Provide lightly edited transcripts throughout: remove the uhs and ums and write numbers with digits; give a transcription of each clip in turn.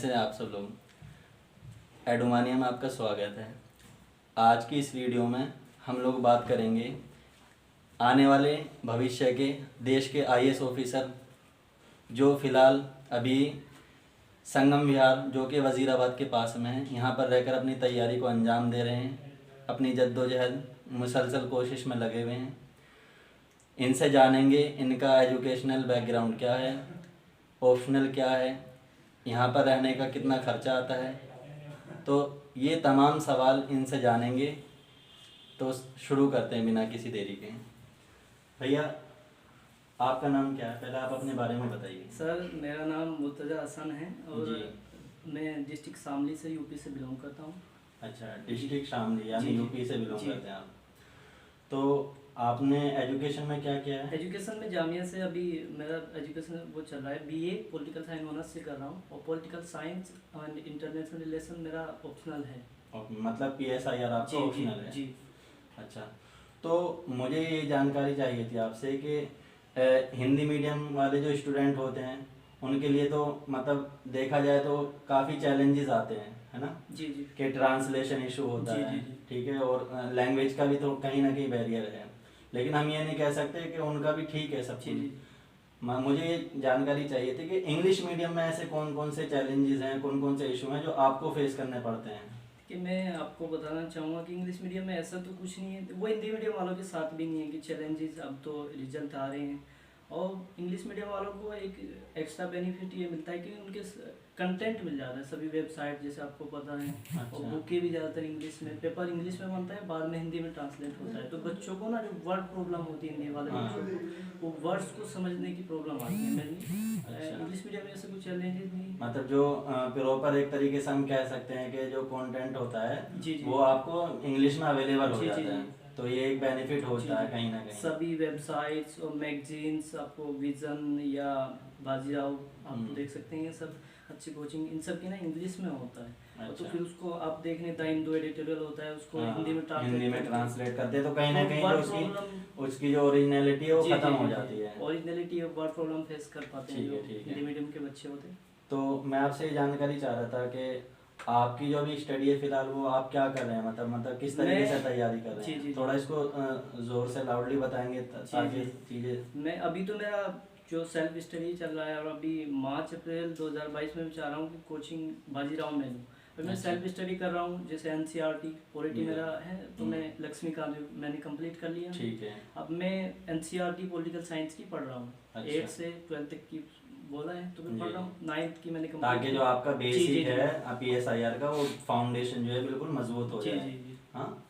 कैसे हैं आप सब लोग। एडोमानिया में आपका स्वागत है। आज की इस वीडियो में हम लोग बात करेंगे आने वाले भविष्य के देश के आईएएस ऑफिसर जो फ़िलहाल अभी संगम विहार जो कि वज़ीराबाद के पास में है, यहाँ पर रहकर अपनी तैयारी को अंजाम दे रहे हैं, अपनी जद्दोजहद मुसलसल कोशिश में लगे हुए हैं। इनसे जानेंगे इनका एजुकेशनल बैकग्राउंड क्या है, ऑप्शनल क्या है, यहाँ पर रहने का कितना खर्चा आता है। तो ये तमाम सवाल इनसे जानेंगे। तो शुरू करते हैं बिना किसी देरी के। भैया आपका नाम क्या है, पहले आप अपने बारे में बताइए। सर मेरा नाम मुर्तज़ा हसन है और जी। मैं डिस्ट्रिक्ट शामली से यूपी से बिलोंग करता हूँ। अच्छा, डिस्ट्रिक्ट शामली यानी जी, यूपी से बिलोंग जी। करते हैं आप। तो आपने एजुकेशन में क्या किया है? एजुकेशन में जामिया से अभी मेरा एजुकेशन वो चल रहा है, बीए पॉलिटिकल साइंस ऑनर्स से कर रहा हूँ और political science and international relation मेरा ऑप्शनल है। मतलब PSIR आपका ऑप्शनल है? जी। अच्छा, तो मुझे ये जानकारी चाहिए थी आपसे कि हिंदी मीडियम वाले जो स्टूडेंट होते हैं उनके लिए तो मतलब देखा जाए तो काफ़ी चैलेंजेस आते हैं, है ना? जी जी। कि ट्रांसलेशन इशू होता जी, है, जी, जी। ठीक है, और लैंग्वेज का भी तो कहीं ना कहीं बैरियर है। लेकिन हम ये नहीं कह सकते कि उनका भी ठीक है सब जी कुछ। जी। मुझे ये जानकारी चाहिए थी कि इंग्लिश मीडियम में ऐसे कौन कौन से चैलेंजेस हैं, कौन कौन से इशू हैं जो आपको फेस करने पड़ते हैं। कि मैं आपको बताना चाहूँगा कि इंग्लिश मीडियम में ऐसा तो कुछ नहीं है, वो हिंदी मीडियम वालों के साथ भी नहीं है कि चैलेंजेस अब तो रिजल्ट आ रहे हैं। और इंग्लिश मीडियम वालों को एक एक्स्ट्रा बेनिफिट ये मिलता है कि उनके कंटेंट मिल जाता है सभी वेबसाइट, जैसे आपको पता है। और अच्छा। बुकें भी ज़्यादातर इंग्लिश में, पेपर इंग्लिश में बनता है, बाद में हिंदी में ट्रांसलेट होता है। तो बच्चों को ना जो वर्ड प्रॉब्लम होती है हिंदी वाले बच्चों को, वो वर्ड्स को समझने की प्रॉब्लम आती है मेनली। अच्छा। इंग्लिश मीडियम में ऐसे कुछ चैलेंजेस नहीं। मतलब जो प्रॉपर एक तरीके से हम कह सकते हैं कि जो कंटेंट होता है जी जी। वो आपको इंग्लिश में अवेलेबल हो जी, जी, जाता है, जी। तो ये एक बेनिफिट जी, होता है जी। कहीं ना कहीं। सभी वेबसाइट्स और मैगजीन्स आपको विजन या बाजीराव आप देख सकते हैं, ये सब अच्छी कोचिंग इन सब की ना इंग्लिश में होता है। और तो अच्छा। फिर उसको आप देखने द हिंदू एडिटोरियल होता है, उसको हाँ, हिंदी में ट्रांसलेट करते हैं तो कहीं ना तो कहीं वर्ड जो प्रॉब्लम उसकी जो ओरिजिनलिटी है वो जी जी खत्म हो जी जाती है। ओरिजिनलिटी और वर्ड प्रॉब्लम फेस कर पाते हैं ठीक जो है, ठीक है। हिंदी मीडियम के बच्चे होते हैं। तो मैं आपसे ये जानकारी चाह रहा था कि आपकी जो अभी स्टडी है फिलहाल वो आप क्या कर रहे हैं, मतलब किस तरीके से तैयारी कर रहे जी, हैं? जी, जी। थोड़ा इसको जोर से लाउडली बताएंगे ताकि चीज़ें। मैं अभी तो मेरा जो सेल्फ स्टडी चल रहा है और अभी मार्च अप्रैल 2022 में भी चाह रहा हूँ कि कोचिंग बाजीराव में लूँ। अभी मैं अच्छा। सेल्फ स्टडी कर रहा हूँ, जैसे NCERT पॉलिटी जी। मेरा है, तो मैं लक्ष्मीकांत मैंने कंप्लीट कर लिया। ठीक है। अब मैं NCERT पॉलिटिकल साइंस की पढ़ रहा हूँ। अच्छा। 8 से 12 तक की बोला है तो मैं पढ़ जी। रहा हूँ। 9th की मैंने ताकि जो आपका जी, बेसिक जी, जी। है PSIR का वो फाउंडेशन जो है बिल्कुल मजबूत हो जी जाए। जी जी। हाँ,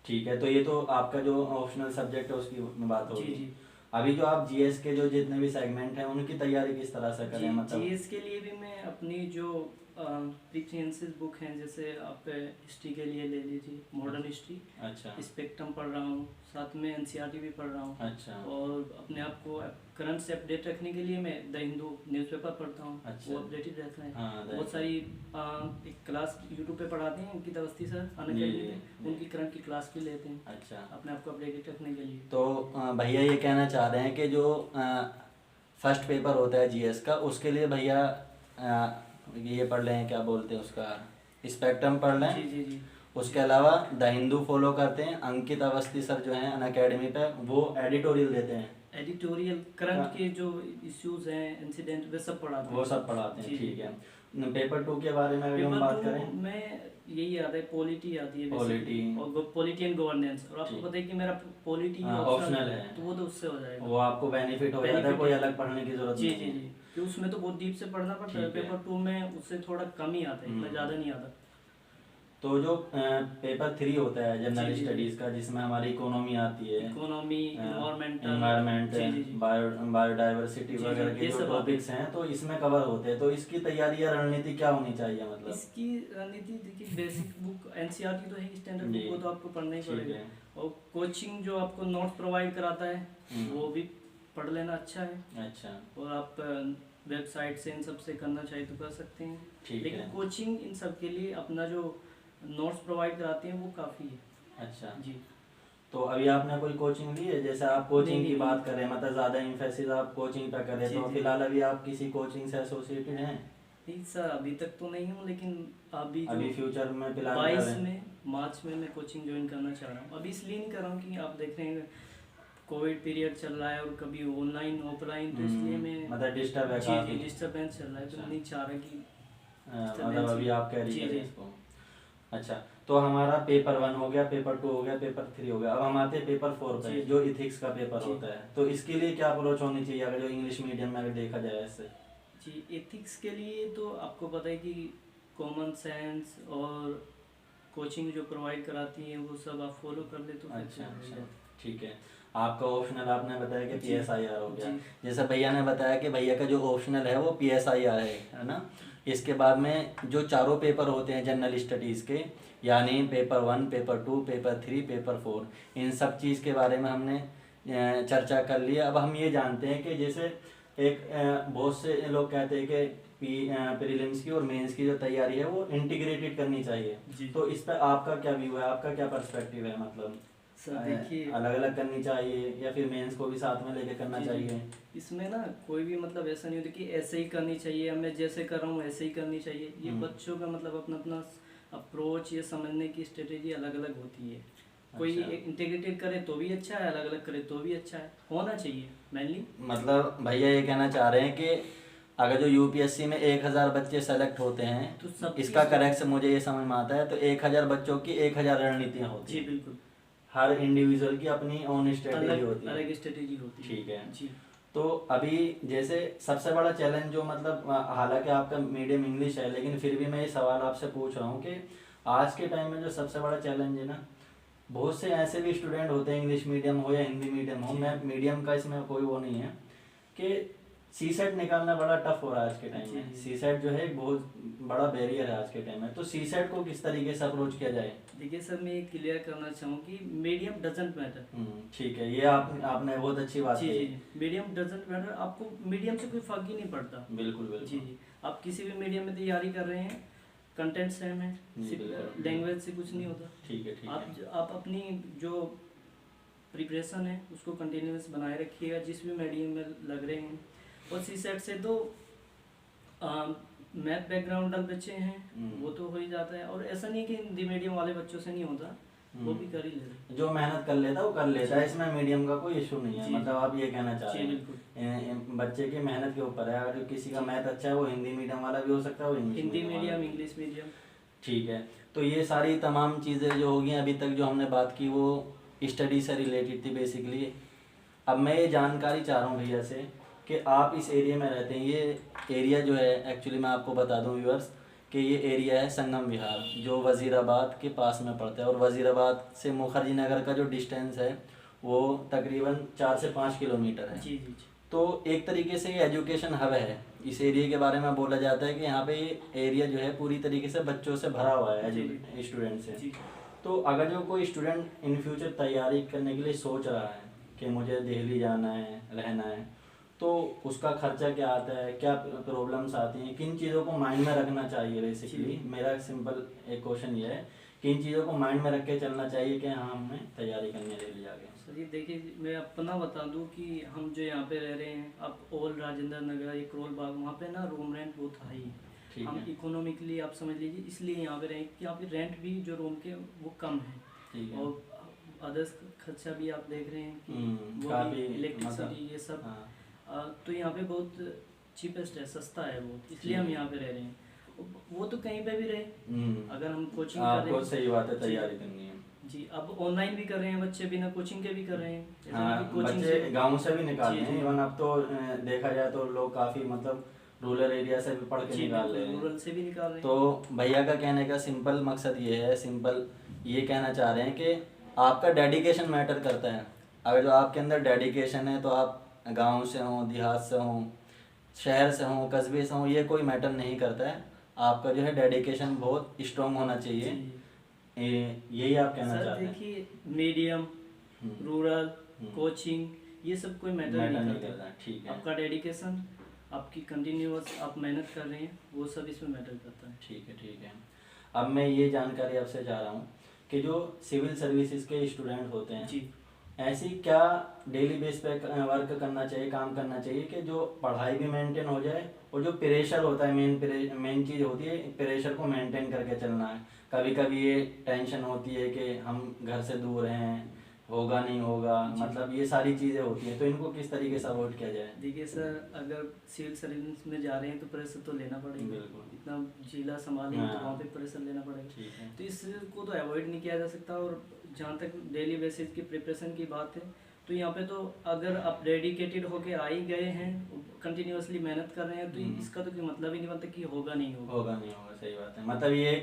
ठीक है। तो ये तो आपका जो ऑप्शनल सब्जेक्ट है उसकी बात जी होगी। जी। अभी जो आप GS के जो जितने भी सेगमेंट हैं उनकी तैयारी किस तरह से करें, मतलब? GS के लिए भी मैं अपनी जो प्रीफरेंसेस बुक हैं, जैसे आप हिस्ट्री के लिए ले लीजिए मॉडर्न हिस्ट्री, अच्छा। स्पेक्ट्रम पढ़ रहा हूँ, साथ में NCERT भी पढ़ रहा हूँ। अच्छा। और अपने आप को करंट से अपडेट रखने के लिए मैं द हिंदू न्यूज़पेपर पढ़ता हूँ। अच्छा। वो अपडेटेड रहता है। हाँ, बहुत सारी एक क्लास यूट्यूब पे पढ़ाते हैं, अंकित अवस्थी सर अनअकैडमी पे, उनकी करंट की क्लास भी लेते हैं। अच्छा। अपने आप को अपडेटेड रखने के लिए। तो भैया ये कहना चाह रहे हैं कि जो फर्स्ट पेपर होता है GS का उसके लिए भैया ये पढ़ लें, क्या बोलते हैं उसका, स्पेक्ट्रम पढ़ लें। जी जी जी। उसके अलावा द हिंदू फॉलो करते हैं, अंकित अवस्थी सर जो हैं अनअकैडमी पे वो एडिटोरियल देते हैं। एडिटोरियल करंट के जो इश्यूज हैं, इंसिडेंट, वे सब पढ़ाते हैं। वो सब पढ़ाते हैं, ठीक है। जी। पेपर 2 के बारे में अगर हम बात करें, में यही आता है, पॉलिटी आती है पॉलिटी और पॉलिटी एंड गवर्नेंस। और आपको ठीक। पता है कि मेरा पॉलिटी ऑप्शनल है तो वो तो उससे हो जाएगा, वो आपको बेनिफिट हो जाता है, कोई अलग पढ़ने की जरूरत जी नहीं जी है। जी। कि उसमें तो बहुत डीप से पढ़ना पड़ता है। ठीक है। पेपर 2 में उससे थोड़ा कम ही आता है, इतना ज़्यादा नहीं आता। तो जो पेपर 3 होता है जनरल जी, जी, स्टडीज का, जिसमें हमारी इकोनॉमी आती है, इकोनॉमी, इन्वायरमेंट, जी। बायोडाइवर्सिटी जी, वगैरह के ये जो सब टॉपिक्स हैं तो इसमें कवर होते हैं। तो इसकी तैयारी या रणनीति क्या होनी चाहिए, मतलब? इसकी रणनीति देखिए, बेसिक बुक NCERT तो है, स्टैंडर्ड जी। बुक, वो तो आपको पढ़ना ही ठीक पड़ेगा। है। और कोचिंग जो आपको नोट्स प्रोवाइड कराता है वो भी पढ़ लेना अच्छा है। अच्छा। और आप वेबसाइट से इन सब से करना चाहिए तो कर सकते हैं। ठीक लेकिन है। कोचिंग इन सब के लिए अपना जो नोट्स प्रोवाइड कराते हैं वो काफ़ी है। अच्छा जी। तो अभी आपने कोई कोचिंग ली है? जैसे आप कोचिंग की नहीं। बात करें, मतलब ज़्यादा इम्फेसिस आप कोचिंग पे करें, जी, तो जी। फिलहाल अभी आप किसी कोचिंग से एसोसिएटेड हैं? नहीं सर, अभी तक तो नहीं हूँ, लेकिन अभी अभी फ्यूचर में प्लान कर 22 रहे हैं? में मार्च में मैं कोचिंग ज्वाइन करना चाह रहा हूँ। अभी इसलिए नहीं कर रहा हूँ कि आप देख रहे हैं कोविड पीरियड चल रहा है और कभी ऑनलाइन ऑफलाइन, तो इसलिए मैं मतलब डिस्टर्ब है जी काफी। डिस्टर्बेंस चल रहा है, तो अच्छा। नहीं चाह रहा कि मतलब अभी आप कैरी जी करें जी इसको। अच्छा, तो हमारा पेपर 1 हो गया, पेपर 2 हो गया, पेपर 3 हो गया, अब हम आते हैं पेपर 4 पे, जी। जो इथिक्स का पेपर जी। होता है। तो इसके लिए क्या अप्रोच होनी चाहिए अगर जो इंग्लिश मीडियम में अगर देखा जाए ऐसे? जी एथिक्स के लिए तो आपको पता है कि कॉमन सेंस और कोचिंग जो प्रोवाइड कराती हैं वो सब आप फॉलो कर ले तो फिर अच्छा क्या अच्छा, रहेगा। ठीक है। आपका ऑप्शनल आपने बताया कि जी। PSIR हो गया। जी। जैसे भैया ने बताया कि भैया का जो ऑप्शनल है वो PSIR है ना। इसके बाद में जो चारों पेपर होते हैं जनरल स्टडीज़ के, यानी पेपर 1, पेपर 2, पेपर 3, पेपर 4, इन सब चीज़ के बारे में हमने चर्चा कर ली। अब हम ये जानते हैं कि जैसे एक बहुत से लोग कहते हैं कि प्रीलिम्स की और मेंस की जो तैयारी है वो इंटीग्रेटेड करनी चाहिए। जी। तो इस पर आपका क्या व्यू है, आपका क्या पर्सपेक्टिव है? मतलब सर देखिए, अलग अलग करनी चाहिए या फिर मेंस को भी साथ में लेके करना जी जी चाहिए? इसमें ना कोई भी मतलब ऐसा नहीं होता कि ऐसे ही करनी चाहिए या मैं जैसे कर रहा हूँ ऐसे ही करनी चाहिए। ये बच्चों का मतलब अपना अपना अप्रोच, ये समझने की स्ट्रेटेजी अलग अलग होती है। कोई अच्छा। इंटीग्रेटेड करे तो भी अच्छा है, अलग अलग करे तो भी अच्छा है, होना चाहिए मेनली। मतलब भैया ये कहना चाह रहे हैं कि अगर जो यूपीएससी में 1000 बच्चे सेलेक्ट होते हैं, तो सबकी इसका करेक्ट मुझे ये समझ में आता है, तो 1000 बच्चों की 1000 रणनीतियाँ होती जी हैं। बिल्कुल, हर इंडिविजुअल की अपनी ओन स्ट्रेटेजी अलग होती है। अलग स्ट्रेटेजी होती है। ठीक है। जी। तो अभी जैसे सबसे बड़ा चैलेंज जो मतलब हालांकि आपका मीडियम इंग्लिश है, लेकिन फिर भी मैं ये सवाल आपसे पूछ रहा हूँ कि आज के टाइम में जो सबसे बड़ा चैलेंज है ना, बहुत से ऐसे भी स्टूडेंट होते हैं इंग्लिश मीडियम हो या हिंदी मीडियम हो, मैं मीडियम का इसमें कोई वो नहीं है, कि सी सेट निकालना बड़ा टफ हो रहा है आज के टाइम में। सी सेट जो है एक बहुत बड़ा बैरियर है आज के टाइम में। तो सी सेट को किस तरीके से अप्रोच किया जाए? देखिए सर, मैं ये क्लियर करना चाहूँ कि मीडियम डजेंट मैटर। ठीक है, ये आपने बहुत अच्छी बात जी कही। जी मीडियम डजेंट मैटर, आपको मीडियम से कोई फर्क ही नहीं पड़ता। बिल्कुल बिल्कुल। जी जी आप किसी भी मीडियम में तैयारी कर रहे हैं, कंटेंट सेम है, सिर्फ लैंग्वेज से कुछ नहीं होता। ठीक है ठीक है। आप अपनी जो प्रिपरेशन है उसको कंटिन्यूस बनाए रखिएगा जिस भी मीडियम में लग रहे हैं। और सी सेट से तो मैथ बैकग्राउंड वाले बच्चे हैं वो तो हो ही जाता है, और ऐसा नहीं कि हिंदी मीडियम वाले बच्चों से नहीं होता, वो भी कर ही लेते हैं। जो मेहनत कर लेता है वो कर लेता है, इसमें मीडियम का कोई इशू नहीं है। जी, मतलब आप ये कहना चाह रहे जी हैं बच्चे की मेहनत के ऊपर है। अगर किसी का मैथ अच्छा है वो हिंदी मीडियम वाला भी हो सकता है, वो English Hindi medium medium, English medium. ठीक है। तो ये सारी तमाम चीज़ें जो होगी अभी तक जो हमने बात की वो स्टडी से रिलेटेड थी बेसिकली। अब मैं ये जानकारी चाह रहा हूँ भैया से कि आप इस एरिया में रहते हैं। ये एरिया जो है एक्चुअली मैं आपको बता दूँ व्यूअर्स कि ये एरिया है संगम विहार, जो वज़ीराबाद के पास में पड़ता है। और वज़ीराबाद से मुखर्जी नगर का जो डिस्टेंस है वो तकरीबन 4 से 5 किलोमीटर है। जी जी जी। तो एक तरीके से ये एजुकेशन हब है। इस एरिया के बारे में बोला जाता है कि यहाँ पे ये एरिया जो है पूरी तरीके से बच्चों से भरा हुआ है, स्टूडेंट से। जी। तो अगर जो कोई स्टूडेंट इन फ्यूचर तैयारी करने के लिए सोच रहा है कि मुझे दिल्ली जाना है, रहना है, तो उसका खर्चा क्या आता है, क्या प्रॉब्लम्स आती हैं, किन चीज़ों को माइंड में रखना चाहिए? बेसिकली मेरा सिंपल एक क्वेश्चन ये है, किन चीज़ों को माइंड में रख के चलना चाहिए कि हाँ हमें तैयारी करने के लिए आगे? सर ये देखिए, मैं अपना बता दूं कि हम जो यहाँ पे रह रहे हैं, अब ओल्ड राजेंद्र नगर, ये करोल बाग, वहाँ पे ना रूम रेंट बहुत हाई है। हम इकोनॉमिकली आप समझ लीजिए इसलिए यहाँ पे रहें कि यहाँ पे रेंट भी जो रूम के वो कम है, और अदर्स खर्चा भी आप देख रहे हैं कि वो भी इलेक्ट्रिसिटी ये सब। तो यहाँ पे बहुत चीपेस्ट है, सस्ता है वो, इसलिए हम यहाँ पे रह रहे हैं। वो तो कहीं पे भी रहे, अगर हम कोचिंग कर रहे हैं, सही बात है, तैयारी करनी है जी। अब ऑनलाइन भी कर रहे हैं बच्चे, बिना कोचिंग के भी कर रहे हैं। बच्चे गांव से भी निकाल रहे हैं। इवन अब तो देखा जाए तो लोग काफ़ी मतलब रूरल एरिया से भी पढ़ के निकाल रहे हैं, रूरल से भी निकाल रहे हैं। तो भैया का कहने का सिंपल मकसद ये है, सिंपल ये कहना चाह रहे हैं कि आपका डेडिकेशन मैटर करता है। अगर जो आपके अंदर डेडिकेशन है तो आप गांव से हों, देहात से हों, शहर से हों, कस्बे से हों, ये कोई मैटर नहीं करता है। आपका जो है डेडिकेशन बहुत स्ट्रॉन्ग होना चाहिए। यही आप कहना चाहते हैं? देखिए मीडियम, रूरल, कोचिंग, ये सब कोई मैटर नहीं करता। ठीक है। आपका डेडिकेशन, आपकी कंटिन्यूअस आप मेहनत कर रहे हैं, वो सब इसमें मैटर करता है। ठीक है ठीक है। अब मैं ये जानकारी आपसे चाह रहा हूँ कि जो सिविल सर्विसेज के स्टूडेंट होते हैं जी, ऐसी क्या डेली बेस पे वर्क करना चाहिए, काम करना चाहिए कि जो पढ़ाई भी मेंटेन हो जाए और जो प्रेशर होता है, मेन चीज़ होती है प्रेशर को मेंटेन करके चलना है। कभी कभी ये टेंशन होती है कि हम घर से दूर हैं, होगा नहीं होगा, मतलब ये सारी चीज़ें होती हैं, तो इनको किस तरीके से अवॉइड किया जाए? देखिए सर, अगर सिविल सर्विस में जा रहे हैं तो प्रेशर तो लेना पड़ेगा, बिल्कुल। इतना जिला संभालेंगे तो हाँ। वहाँ पे प्रेशर लेना पड़ेगा। ठीक है। तो इसको तो अवॉइड नहीं किया जा सकता। और जहाँ तक डेली बेसिस की प्रिपरेशन की बात है, तो यहाँ पे तो अगर आप डेडिकेटेड होके आ ही गए हैं, कंटिन्यूअसली मेहनत कर रहे हैं, तो इसका तो कोई मतलब ही नहीं बनता कि होगा नहीं होगा। होगा नहीं होगा, सही बात है। मतलब ये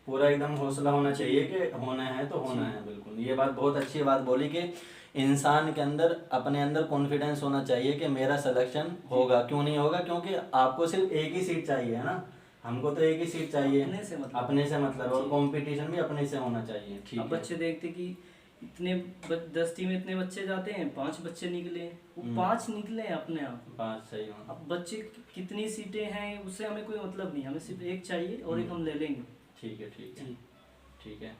पूरा एकदम हौसला होना चाहिए कि होना है तो होना है। बिल्कुल, ये बात बहुत अच्छी बात बोली कि इंसान के अंदर, अपने अंदर कॉन्फिडेंस होना चाहिए कि मेरा सिलेक्शन होगा। क्यों नहीं होगा? क्योंकि आपको सिर्फ एक ही सीट चाहिए है ना, हमको तो एक ही सीट चाहिए, अपने से मतलब, अपने से मतलब, और कंपटीशन भी अपने से होना चाहिए। ठीक अब है। बच्चे देखते कि इतने 10 टीम में इतने बच्चे जाते हैं, 5 बच्चे निकले, वो 5 निकले अपने आप। 5 सही हो। अब बच्चे कितनी सीटें हैं उससे हमें कोई मतलब नहीं, हमें सिर्फ एक चाहिए और एक हम ले लेंगे। ठीक है, ठीक है, जी। ठीक है।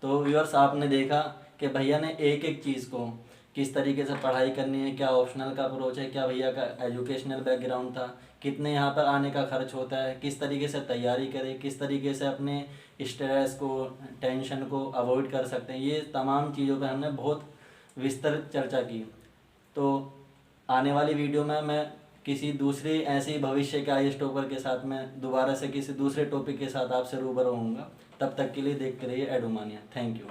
तो व्यूअर्स, आपने देखा कि भैया ने एक एक चीज़ को किस तरीके से पढ़ाई करनी है, क्या ऑप्शनल का अप्रोच है, क्या भैया का एजुकेशनल बैकग्राउंड था, कितने यहाँ पर आने का खर्च होता है, किस तरीके से तैयारी करें, किस तरीके से अपने स्ट्रेस को, टेंशन को अवॉइड कर सकते हैं, ये तमाम चीज़ों पर हमने बहुत विस्तृत चर्चा की। तो आने वाली वीडियो में मैं किसी दूसरी ऐसी भविष्य के आईएएस टॉपर के साथ में दोबारा से किसी दूसरे टॉपिक के साथ आपसे रूबरू होऊंगा। तब तक के लिए देखते रहिए एडुमानिया। Thank you.